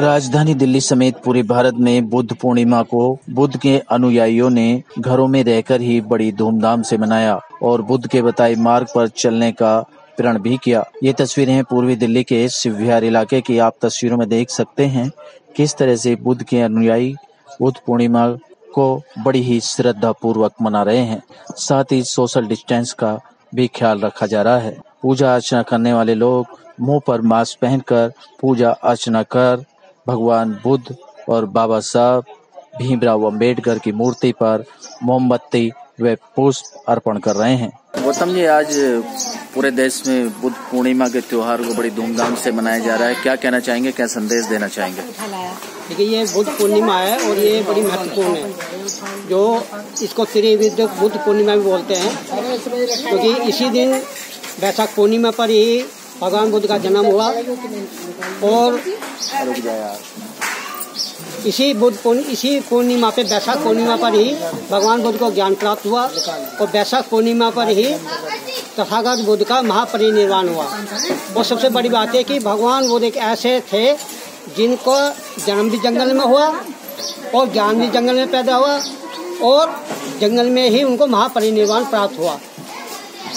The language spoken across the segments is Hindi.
राजधानी दिल्ली समेत पूरे भारत में बुद्ध पूर्णिमा को बुद्ध के अनुयायियों ने घरों में रहकर ही बड़ी धूमधाम से मनाया और बुद्ध के बताए मार्ग पर चलने का प्रण भी किया। ये तस्वीरें हैं पूर्वी दिल्ली के शिव विहार इलाके की। आप तस्वीरों में देख सकते हैं किस तरह से बुद्ध के अनुयायी बुद्ध पूर्णिमा को बड़ी ही श्रद्धा पूर्वक मना रहे हैं। साथ ही सोशल डिस्टेंस का भी ख्याल रखा जा रहा है। पूजा अर्चना करने वाले लोग मुंह पर मास्क पहनकर पूजा अर्चना कर भगवान बुद्ध और बाबा साहब भीमराव अंबेडकर की मूर्ति पर मोमबत्ती व पुष्प अर्पण कर रहे हैं। गौतम जी, आज पूरे देश में बुद्ध पूर्णिमा के त्योहार को बड़ी धूमधाम से मनाया जा रहा है। क्या कहना चाहेंगे, क्या संदेश देना चाहेंगे? देखिए, ये बुद्ध पूर्णिमा है और ये बड़ी महत्वपूर्ण है, जो इसको त्रिविध बुद्ध पूर्णिमा भी बोलते हैं, क्योंकि इसी दिन वैशाख पूर्णिमा पर ही भगवान बुद्ध का जन्म हुआ और इसी पूर्णिमा पे वैशाख पूर्णिमा पर ही भगवान बुद्ध को ज्ञान प्राप्त हुआ और वैशाख पूर्णिमा पर ही तथागत बुद्ध का महापरिनिर्वाण हुआ। और सबसे बड़ी बात है कि भगवान बुद्ध एक ऐसे थे जिनको जन्म भी जंगल में हुआ और ज्ञान भी जंगल में पैदा हुआ और जंगल में ही उनको महापरिनिर्वाण प्राप्त हुआ।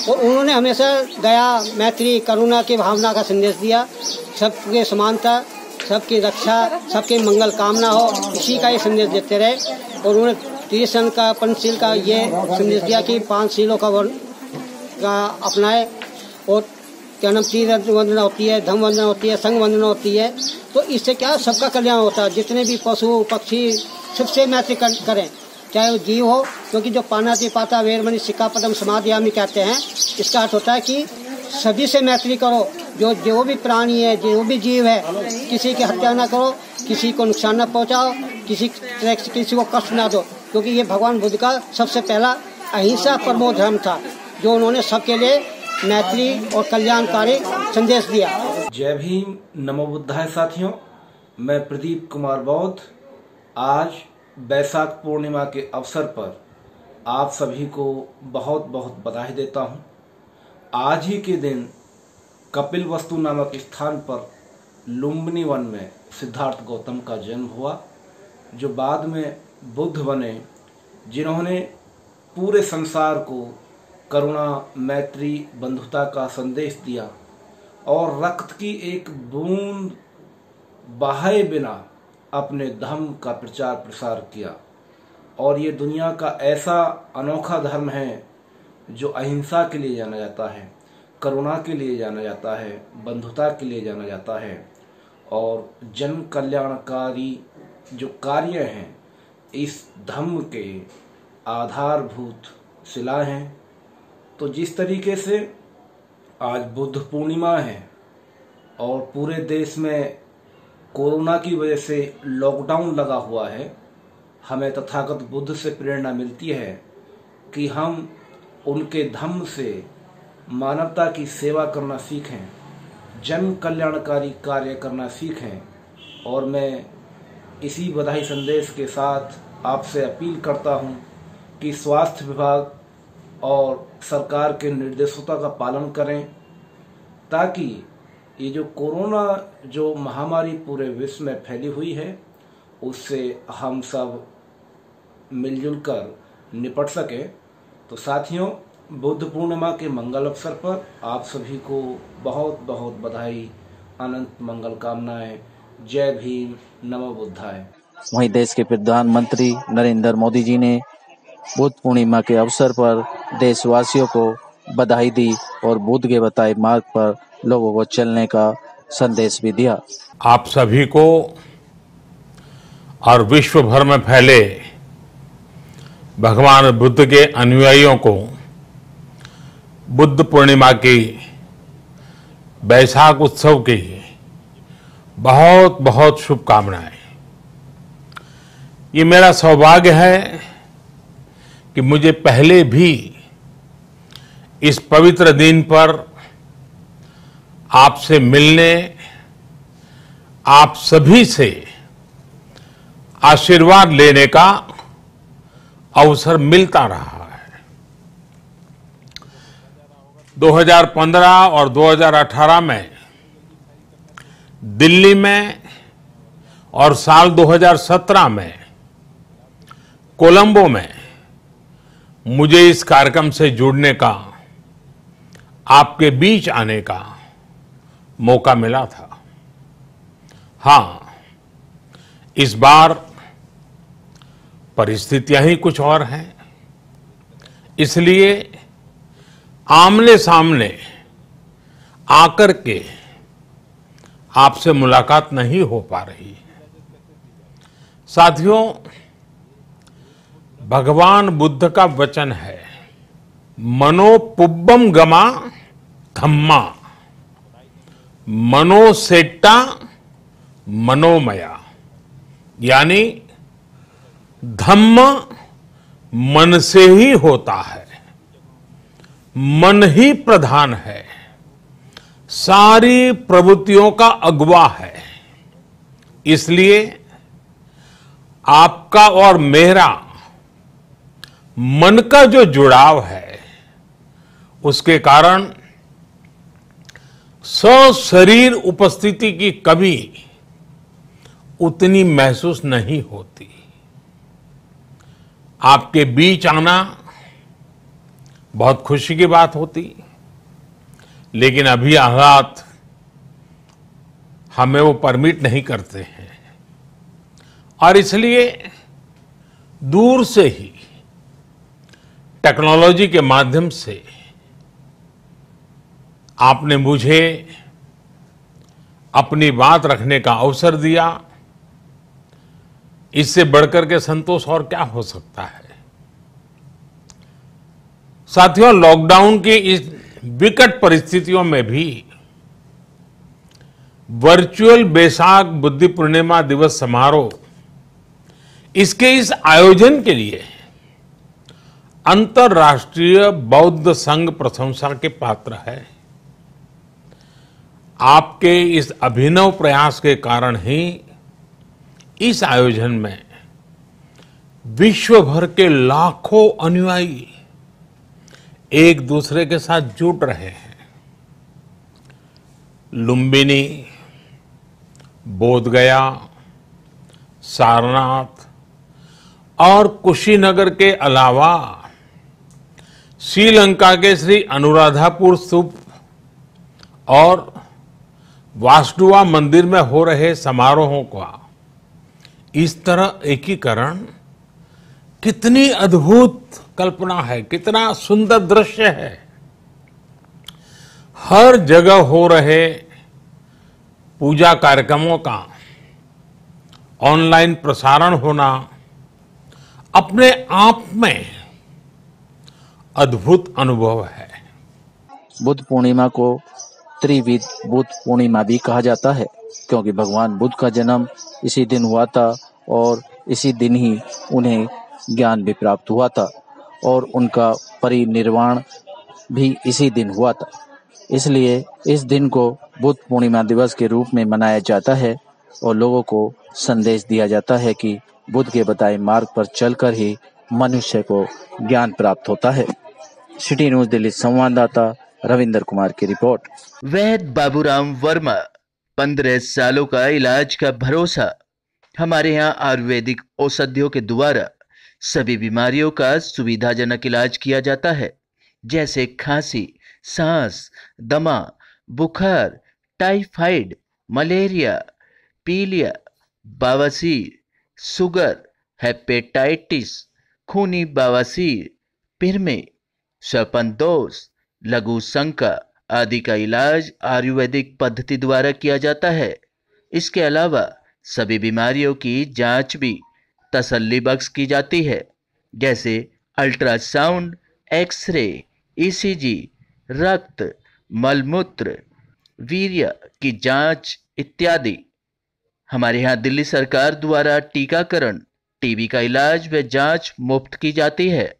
और उन्होंने हमेशा दया, मैत्री, करुणा की भावना का संदेश दिया। सबके समानता, सबकी रक्षा, सबके मंगल कामना हो, इसी का ये संदेश देते रहे। और उन्होंने त्रिसन का, पंचशील का ये संदेश दिया कि 5 शीलों का अपनाए। और क्या नाम, तीर्थ वंदना होती है, धम्म वंदना होती है, संघ वंदना होती है। तो इससे क्या सबका कल्याण होता है। जितने भी पशु पक्षी सबसे मैत्री करें, चाहे वो जीव हो, क्योंकि जो पानाति पाता वेरमणि सिक्खापदम समाधियामि कहते हैं, इसका अर्थ होता है कि सभी से मैत्री करो। जो भी प्राणी है, जो भी जीव है, किसी की हत्या ना करो, किसी को नुकसान न पहुंचाओ, किसी को कष्ट ना दो, क्योंकि ये भगवान बुद्ध का सबसे पहला अहिंसा परमो धर्म था, जो उन्होंने सबके लिए मैत्री और कल्याणकारी संदेश दिया। जय भीम, नमो बुद्धाय। साथियों, मैं प्रदीप कुमार बौद्ध आज वैशाख पूर्णिमा के अवसर पर आप सभी को बहुत बहुत बधाई देता हूं। आज ही के दिन कपिलवस्तु नामक स्थान पर लुम्बिनी वन में सिद्धार्थ गौतम का जन्म हुआ, जो बाद में बुद्ध बने, जिन्होंने पूरे संसार को करुणा, मैत्री, बंधुता का संदेश दिया और रक्त की एक बूंद बहाए बिना अपने धर्म का प्रचार प्रसार किया। और ये दुनिया का ऐसा अनोखा धर्म है जो अहिंसा के लिए जाना जाता है, करुणा के लिए जाना जाता है, बंधुता के लिए जाना जाता है और जन कल्याणकारी जो कार्य हैं, इस धर्म के आधारभूत शिला हैं। तो जिस तरीके से आज बुद्ध पूर्णिमा है और पूरे देश में कोरोना की वजह से लॉकडाउन लगा हुआ है, हमें तथागत बुद्ध से प्रेरणा मिलती है कि हम उनके धम्म से मानवता की सेवा करना सीखें, जन कल्याणकारी कार्य करना सीखें। और मैं इसी बधाई संदेश के साथ आपसे अपील करता हूं कि स्वास्थ्य विभाग और सरकार के निर्देशों का पालन करें, ताकि ये जो कोरोना जो महामारी पूरे विश्व में फैली हुई है, उससे हम सब मिलजुल कर निपट सके। तो साथियों, बुद्ध पूर्णिमा के मंगल अवसर पर आप सभी को बहुत बहुत बधाई, अनंत मंगल कामनाएं। जय भीम, नमो बुद्धाय। वहीं देश के प्रधानमंत्री नरेंद्र मोदी जी ने बुद्ध पूर्णिमा के अवसर पर देशवासियों को बधाई दी और बुद्ध के बताए मार्ग पर लोगों को चलने का संदेश भी दिया। आप सभी को और विश्व भर में फैले भगवान बुद्ध के अनुयायियों को बुद्ध पूर्णिमा की बैसाख उत्सव की बहुत बहुत शुभकामनाएं। ये मेरा सौभाग्य है कि मुझे पहले भी इस पवित्र दिन पर आपसे मिलने, आप सभी से आशीर्वाद लेने का अवसर मिलता रहा है। 2015 और 2018 में दिल्ली में और साल 2017 में कोलंबो में मुझे इस कार्यक्रम से जुड़ने का, आपके बीच आने का मौका मिला था। हाँ, इस बार परिस्थितियां ही कुछ और हैं, इसलिए आमने सामने आकर के आपसे मुलाकात नहीं हो पा रही है। साथियों, भगवान बुद्ध का वचन है, मनो पुब्बम गमा धम्मा, मनोसेट्टा मनोमया, यानी धम्म मन से ही होता है, मन ही प्रधान है, सारी प्रवृत्तियों का अगुवा है। इसलिए आपका और मेरा मन का जो जुड़ाव है, उसके कारण सशरीर उपस्थिति की कभी उतनी महसूस नहीं होती। आपके बीच आना बहुत खुशी की बात होती, लेकिन अभी हालात हमें वो परमिट नहीं करते हैं और इसलिए दूर से ही टेक्नोलॉजी के माध्यम से आपने मुझे अपनी बात रखने का अवसर दिया। इससे बढ़कर के संतोष और क्या हो सकता है। साथियों, लॉकडाउन की इस विकट परिस्थितियों में भी वर्चुअल बैसाख बुद्ध पूर्णिमा दिवस समारोह, इसके इस आयोजन के लिए अंतर्राष्ट्रीय बौद्ध संघ प्रशंसा के पात्र है। आपके इस अभिनव प्रयास के कारण ही इस आयोजन में विश्व भर के लाखों अनुयायी एक दूसरे के साथ जुड़ रहे हैं। लुम्बिनी, बोधगया, सारनाथ और कुशीनगर के अलावा श्रीलंका के श्री अनुराधापुर स्तूप और वासुदेवा मंदिर में हो रहे समारोहों का इस तरह एकीकरण कितनी अद्भुत कल्पना है, कितना सुंदर दृश्य है। हर जगह हो रहे पूजा कार्यक्रमों का ऑनलाइन प्रसारण होना अपने आप में अद्भुत अनुभव है। बुद्ध पूर्णिमा को त्रिविध बुद्ध पूर्णिमा भी कहा जाता है, क्योंकि भगवान बुद्ध का जन्म इसी दिन हुआ था और इसी दिन ही उन्हें ज्ञान भी प्राप्त हुआ था और उनका परिनिर्वाण भी इसी दिन हुआ था। इसलिए इस दिन को बुद्ध पूर्णिमा दिवस के रूप में मनाया जाता है और लोगों को संदेश दिया जाता है कि बुद्ध के बताए मार्ग पर चलकर ही मनुष्य को ज्ञान प्राप्त होता है। सिटी न्यूज दिल्ली संवाददाता रविंद्र कुमार की रिपोर्ट। वैद्य बाबूराम वर्मा, 15 सालों का इलाज का भरोसा। हमारे यहाँ आयुर्वेदिक औषधियों के द्वारा सभी बीमारियों का सुविधाजनक इलाज किया जाता है, जैसे खांसी, सांस, दमा, बुखार, टाइफाइड, मलेरिया, पीलिया, बवासीर, शुगर, हेपेटाइटिस, खूनी बवासीर, पिरमे, श्वसन लघु शंका आदि का इलाज आयुर्वेदिक पद्धति द्वारा किया जाता है। इसके अलावा सभी बीमारियों की जांच भी तसल्ली बख्श की जाती है, जैसे अल्ट्रासाउंड, एक्सरे, ईसीजी, रक्त, मलमूत्र, वीर्य की जांच इत्यादि। हमारे यहाँ दिल्ली सरकार द्वारा टीकाकरण, टीबी का इलाज व जांच मुफ्त की जाती है।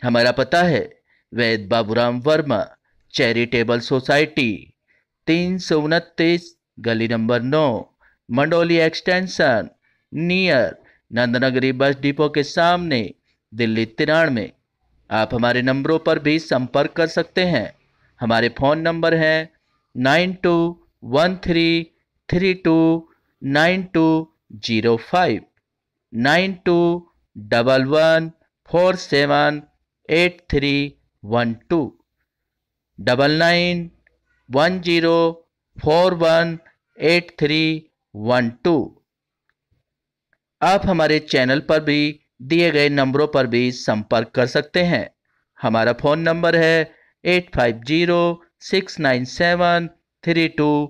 हमारा पता है वैद्य बाबूराम वर्मा, चैरिटेबल सोसाइटी, 329 गली number 9, Mandoli extension, near Nand Nagri bus depot के सामने, दिल्ली 93। आप हमारे नंबरों पर भी संपर्क कर सकते हैं। हमारे फ़ोन नंबर हैं 9213329205, 9211478312, 9910418312। आप हमारे चैनल पर भी दिए गए नंबरों पर भी संपर्क कर सकते हैं। हमारा फ़ोन नंबर है 8506973234।